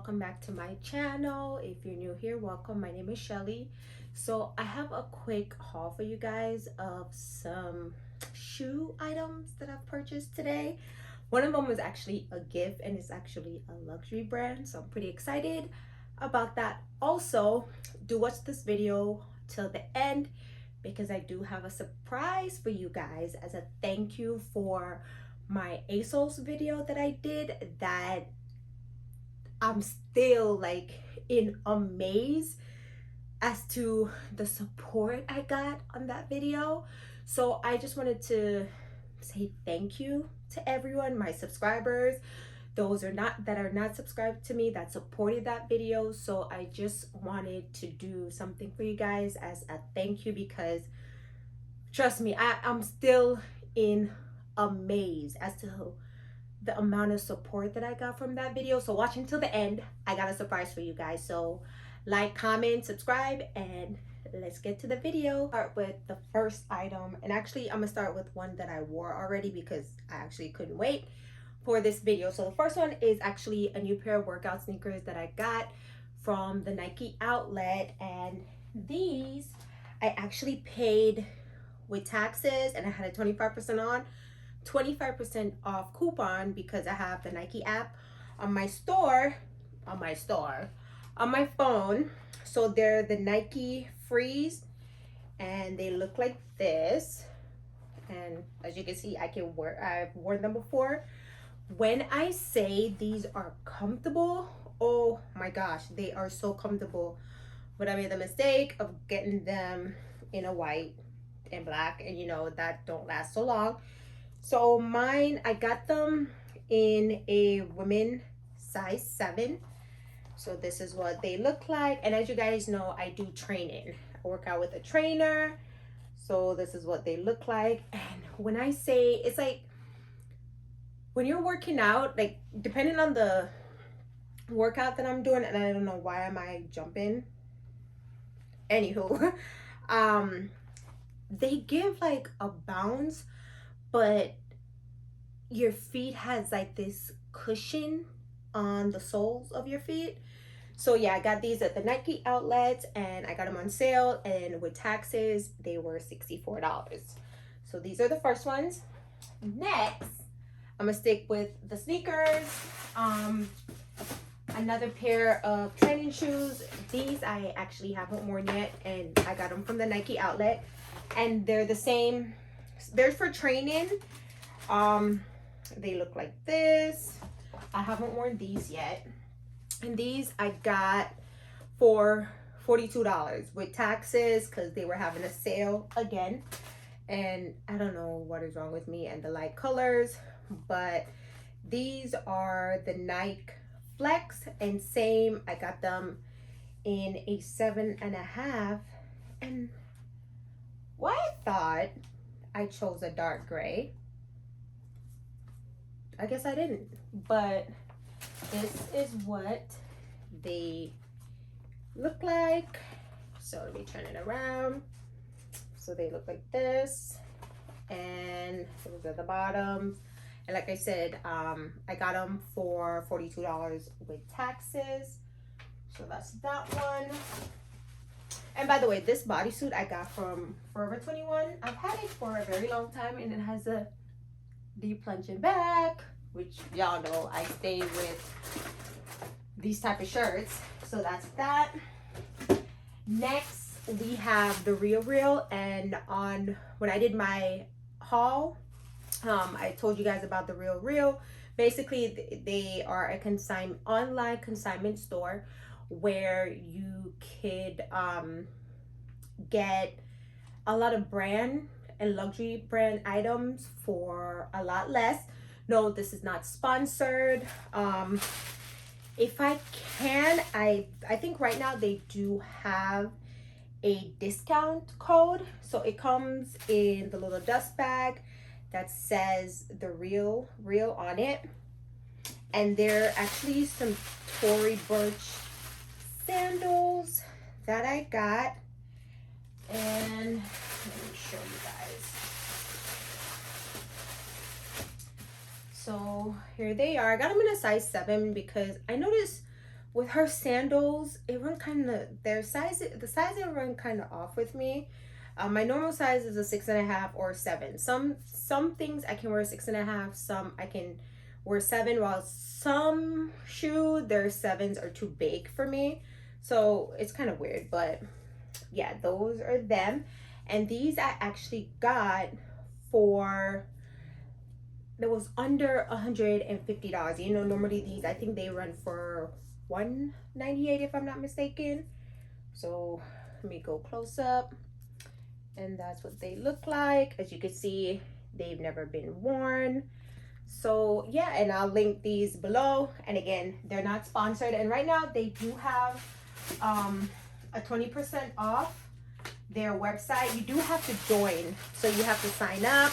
welcome back to my channel. If you're new here, welcome. My name is Shelly. So I have a quick haul for you guys of some shoe items that I've purchased today. One of them was actually a gift, and it's actually a luxury brand, so I'm pretty excited about that. Also, do watch this video till the end because I do have a surprise for you guys as a thank you for my ASOS video that I did. That I'm still like in amaze as to the support I got on that video. So I just wanted to say thank you to everyone, my subscribers, those that are not subscribed to me, that supported that video. So I just wanted to do something for you guys as a thank you, because trust me, I'm still in amaze as to the amount of support that I got from that video. So watch until the end. I got a surprise for you guys. So like, comment, subscribe, and let's get to the video. Start with the first item, and actually I'm gonna start with one that I wore already because I actually couldn't wait for this video. So the first one is actually a new pair of workout sneakers that I got from the Nike outlet, and these I actually paid with taxes, and I had a 25% off coupon because I have the Nike app on my phone. So they're the Nike Freeze, and they look like this. And as you can see, I've worn them before. When I say these are comfortable, oh my gosh, they are so comfortable. But I made the mistake of getting them in a white and black, and you know that don't last so long. So mine, I got them in a women size 7. So this is what they look like. And as you guys know, I do training. I work out with a trainer. So this is what they look like. And when I say, it's like when you're working out, like depending on the workout that I'm doing, and I don't know why am I jumping. Anywho, they give like a bounce, but your feet has like this cushion on the soles of your feet. So yeah, I got these at the Nike outlets, and I got them on sale, and with taxes they were $64. So these are the first ones. Next, I'm gonna stick with the sneakers. Another pair of training shoes. These I actually haven't worn yet, and I got them from the Nike outlet, and they're the same. They're for training. They look like this. I haven't worn these yet, and these I got for $42 with taxes because they were having a sale again. And I don't know what is wrong with me and the light colors, but these are the Nike Flex, and same, I got them in a 7.5. And why I thought I chose a dark gray, I guess I didn't. But this is what they look like. So let me turn it around. So they look like this, and those are the bottoms. And like I said, I got them for $42 with taxes. So that's that one. And by the way, this bodysuit I got from Forever 21. I've had it for a very long time, and it has a deep plunging back, which y'all know I stay with these type of shirts. So that's that. Next, we have the RealReal, and when I did my haul, I told you guys about the RealReal. Basically, they are a online consignment store where you could get a lot of brand and luxury brand items for a lot less. No, this is not sponsored. If I can, I think right now they do have a discount code. So it comes in the little dust bag that says the RealReal on it. And there are actually some Tory Burch sandals that I got. And let me show you guys. So here they are. I got them in a size 7 because I noticed with her sandals, it run kind of, the sizing run kind of off with me. My normal size is a 6.5 or 7. Some things I can wear 6.5, some I can wear 7, while some shoe, their 7s are too big for me. So it's kind of weird, but yeah, those are them. And these I actually got for, it was under $150. You know, normally these, I think they run for $198 if I'm not mistaken. So let me go close up, and that's what they look like. As you can see, they've never been worn. So yeah, and I'll link these below. And again, they're not sponsored, and right now they do have a 20% off their website. You do have to join, so you have to sign up.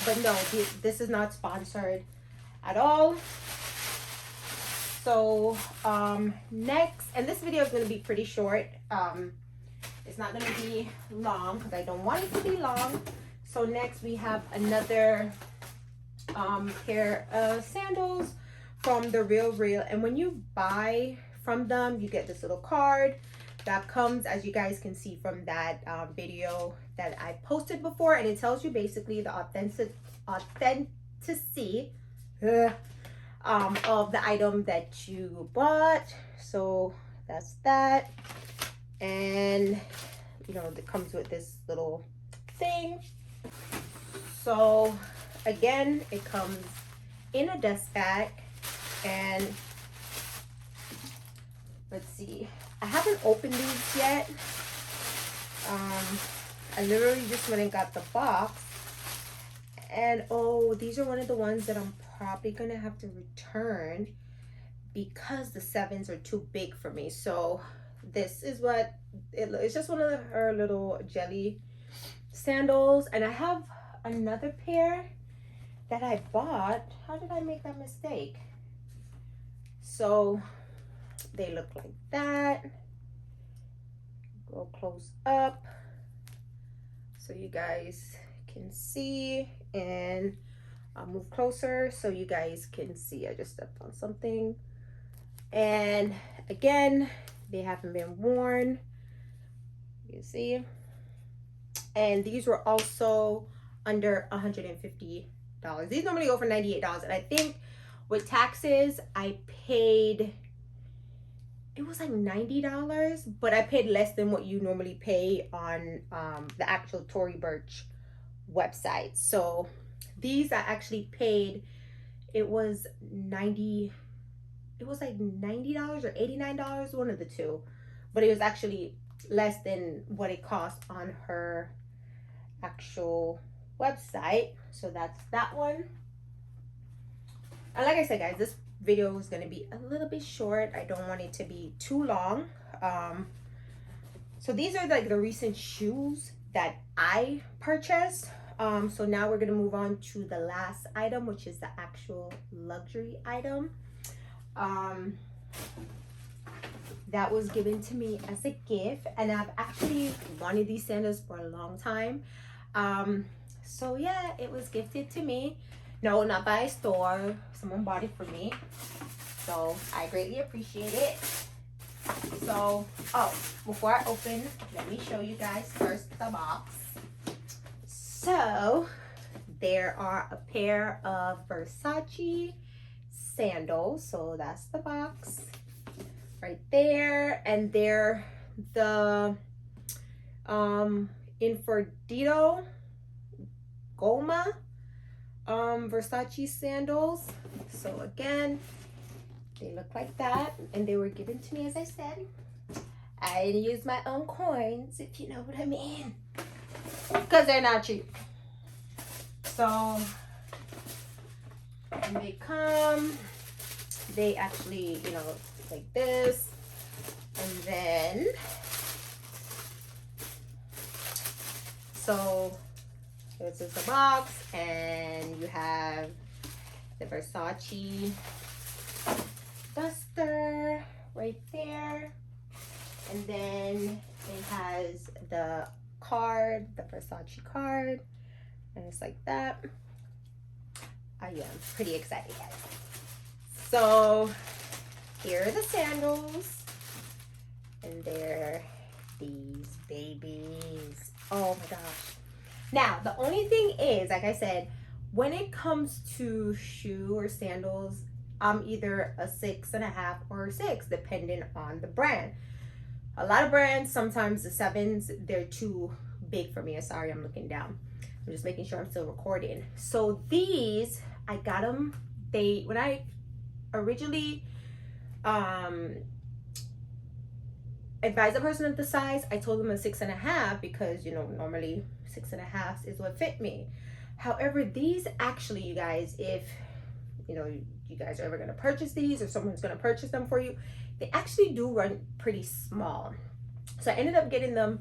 But no, this is not sponsored at all. So next, and this video is going to be pretty short. It's not going to be long because I don't want it to be long. So next we have another pair of sandals from the RealReal, and when you buy from them, you get this little card that comes, as you guys can see from that video that I posted before, and it tells you basically the authenticity of the item that you bought. So that's that. And you know, it comes with this little thing. So again, it comes in a dust bag, and let's see, I haven't opened these yet. I literally just went and got the box, and oh, these are one of the ones that I'm probably gonna have to return because the 7s are too big for me. So this is what it's just one of her little jelly sandals, and I have another pair that I bought. How did I make that mistake? So they look like that. Go close up so you guys can see, and I'll move closer so you guys can see. I just stepped on something, and again, they haven't been worn, you see. And these were also under $150. These normally go for $98, and I think with taxes I paid, it was like $90, but I paid less than what you normally pay on the actual Tory Burch website. So these I actually paid, it was like $90 or $89, one of the two, but it was actually less than what it cost on her actual website. So that's that one. And like I said, guys, this video is going to be a little bit short. I don't want it to be too long. So these are like the recent shoes that I purchased. So now we're going to move on to the last item, which is the actual luxury item. That was given to me as a gift, and I've actually wanted these sandals for a long time. So yeah, it was gifted to me. No, not by a store. Someone bought it for me. So I greatly appreciate it. So, oh, before I open, let me show you guys first the box. So there are a pair of Versace sandals. So that's the box right there. And they're the Inferdito Goma Versace sandals. So again, they look like that, and they were given to me, as I said. I didn't use my own coins, if you know what I mean, because they're not cheap. So when they come, they actually, you know, like this, and then so this is the box, and you have the Versace duster right there, and then it has the card, the Versace card, and it's like that. I am pretty excited, guys. So here are the sandals. And they're these babies. Oh my gosh. Now, the only thing is, like I said, when it comes to shoe or sandals, I'm either a 6.5 or a 6, depending on the brand. A lot of brands, sometimes the 7s, they're too big for me. Sorry, I'm looking down. I'm just making sure I'm still recording. So these, I got them. When I originally advised the person of the size, I told them a 6.5 because, you know, normally 6.5 is what fit me. However, these actually, you guys, if you know you guys are ever going to purchase these or someone's going to purchase them for you, they actually do run pretty small. So I ended up getting them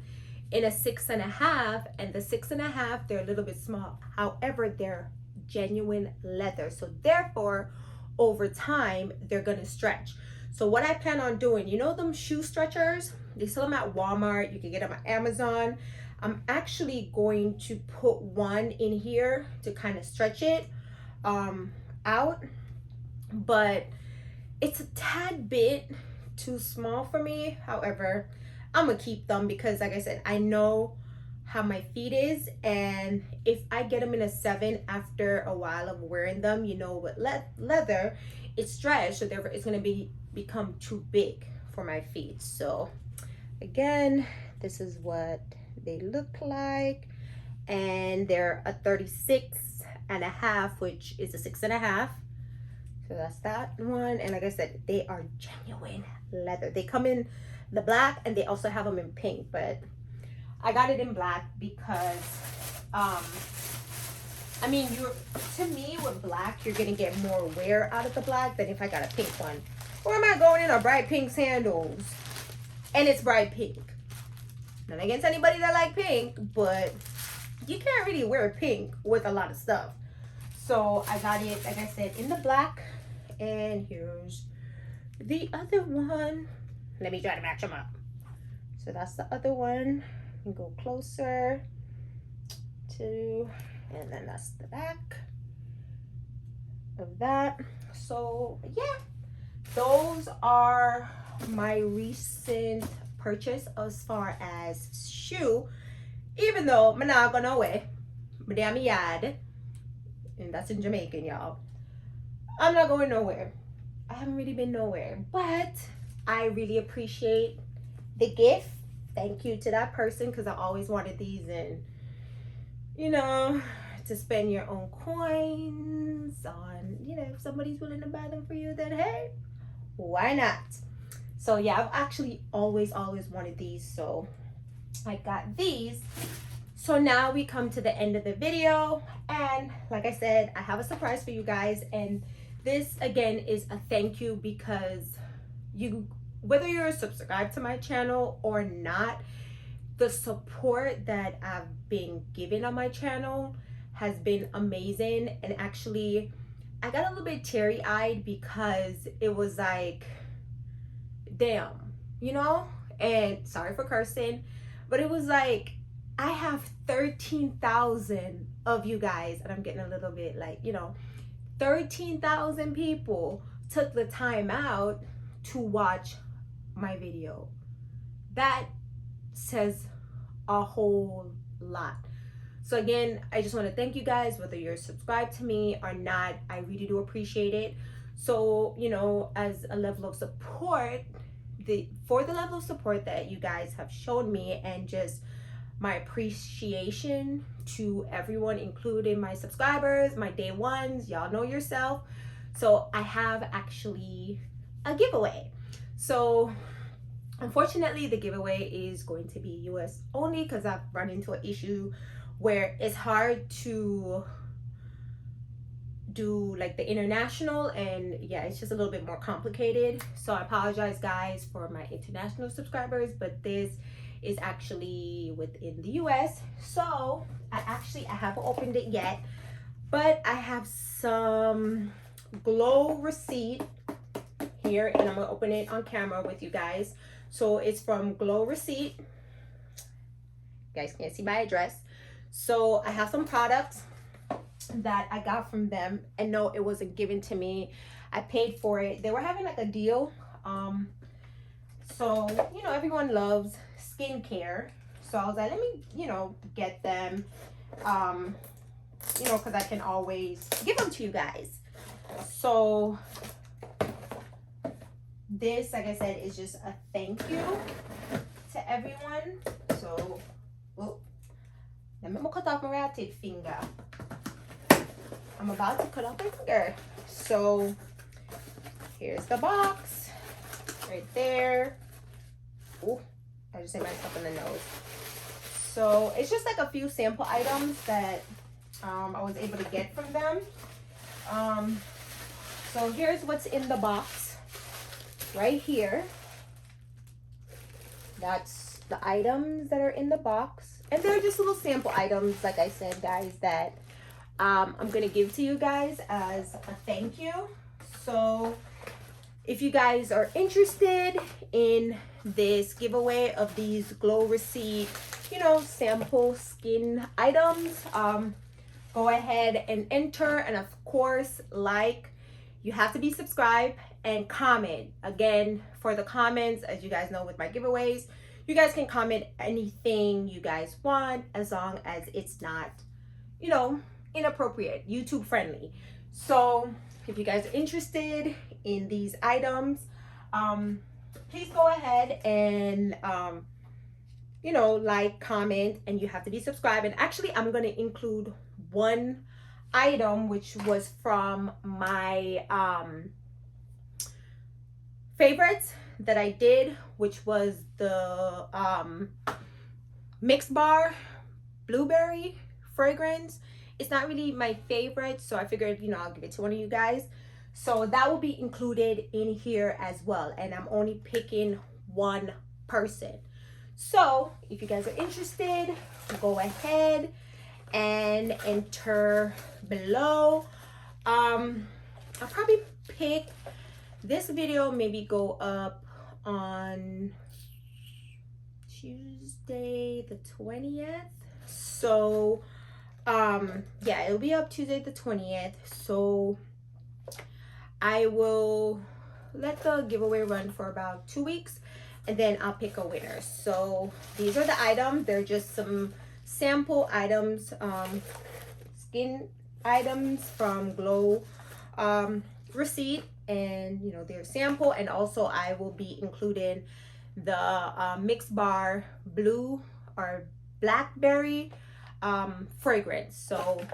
in a 6.5, and the 6.5, they're a little bit small. However, they're genuine leather, so therefore over time they're going to stretch. So what I plan on doing, you know them shoe stretchers, they sell them at Walmart, you can get them on Amazon. I'm actually going to put one in here to kind of stretch it out, but it's a tad bit too small for me. However, I'm gonna keep them because, like I said, I know how my feet is, and if I get them in a 7 after a while of wearing them, you know, with leather, it's stretched, so therefore it's gonna become too big for my feet. So again, this is what they look like, and they're a 36.5, which is a 6.5. So that's that one. And like I said, they are genuine leather. They come in the black, and they also have them in pink, but I got it in black because I mean, to me with black, you're gonna get more wear out of the black than if I got a pink one. Or am I going in a bright pink sandals and it's bright pink? Not against anybody that like pink, but you can't really wear pink with a lot of stuff. So I got it, like I said, in the black. And here's the other one. Let me try to match them up. So that's the other one. And go closer to, and then that's the back of that. So yeah, those are my recent purchase as far as shoe. Even though I'm not going nowhere, madame yard, and that's in Jamaican, y'all. I'm not going nowhere. I haven't really been nowhere, but I really appreciate the gift. Thank you to that person, because I always wanted these, and you know, to spend your own coins on, you know, if somebody's willing to buy them for you, then hey, why not? So yeah, I've actually always wanted these, so I got these. So now we come to the end of the video, and like I said, I have a surprise for you guys, and this again is a thank you, because whether you're subscribed to my channel or not, the support that I've been given on my channel has been amazing. And actually, I got a little bit teary-eyed because it was like, damn, you know, and sorry for cursing, but it was like, I have 13,000 of you guys, and I'm getting a little bit like, you know, 13,000 people took the time out to watch my video. That says a whole lot. So again, I just want to thank you guys, whether you're subscribed to me or not. I really do appreciate it. So, you know, as a level of support, for the level of support that you guys have shown me, and just my appreciation to everyone, including my subscribers, my day ones, y'all know yourself. So I have actually a giveaway. So unfortunately, the giveaway is going to be US only, because I've run into an issue where it's hard to do like the international, and yeah, it's just a little bit more complicated. So I apologize guys for my international subscribers, but this is actually within the US. So I haven't opened it yet, but I have some glow receipt here, and I'm gonna open it on camera with you guys. So it's from Glow Receipt. You guys can't see my address. So I have some products that I got from them, and no, it wasn't given to me. I paid for it. They were having like a deal So you know, everyone loves skincare, so I was like, let me, you know, get them, you know, because I can always give them to you guys. So this, like I said, is just a thank you to everyone. So, oh, let me cut off my ratted finger. I'm about to cut off my finger. So here's the box right there. Oh, I just hit myself in the nose. So it's just like a few sample items that I was able to get from them. So here's what's in the box right here. That's the items that are in the box, and they're just little sample items, like I said, guys, that I'm gonna give to you guys as a thank you. So if you guys are interested in this giveaway of these glow receipt, you know, sample skin items, go ahead and enter, and of course, like. You have to be subscribed and comment. Again, for the comments, as you guys know with my giveaways, you guys can comment anything you guys want, as long as it's not, you know, inappropriate, YouTube friendly. So if you guys are interested in these items, please go ahead and you know, like, comment, and you have to be subscribed. And actually, I'm going to include one item which was from my favorites that I did, which was the mixed bar blueberry fragrance. It's not really my favorite, so I figured, you know, I'll give it to one of you guys. So that will be included in here as well, and I'm only picking one person. So if you guys are interested, go ahead and enter below. I'll probably pick this video, maybe go up on Tuesday the 20th. So yeah, it'll be up Tuesday the 20th. So I will let the giveaway run for about 2 weeks, and then I'll pick a winner. So these are the items. They're just some sample items, skin items from Glow receipt, and you know, they're sample. And also I will be including the mixed bar blue or blackberry fragrance. So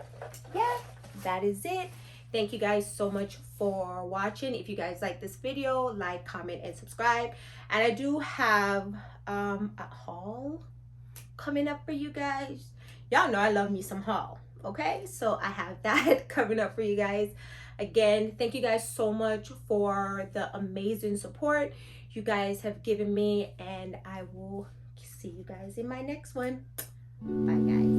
yeah, that is it. Thank you guys so much for watching. If you guys like this video, like, comment, and subscribe. And I do have a haul coming up for you guys. Y'all know I love me some haul, okay? So I have that coming up for you guys. Again, thank you guys so much for the amazing support you guys have given me, and I will see you guys in my next one. Bye guys.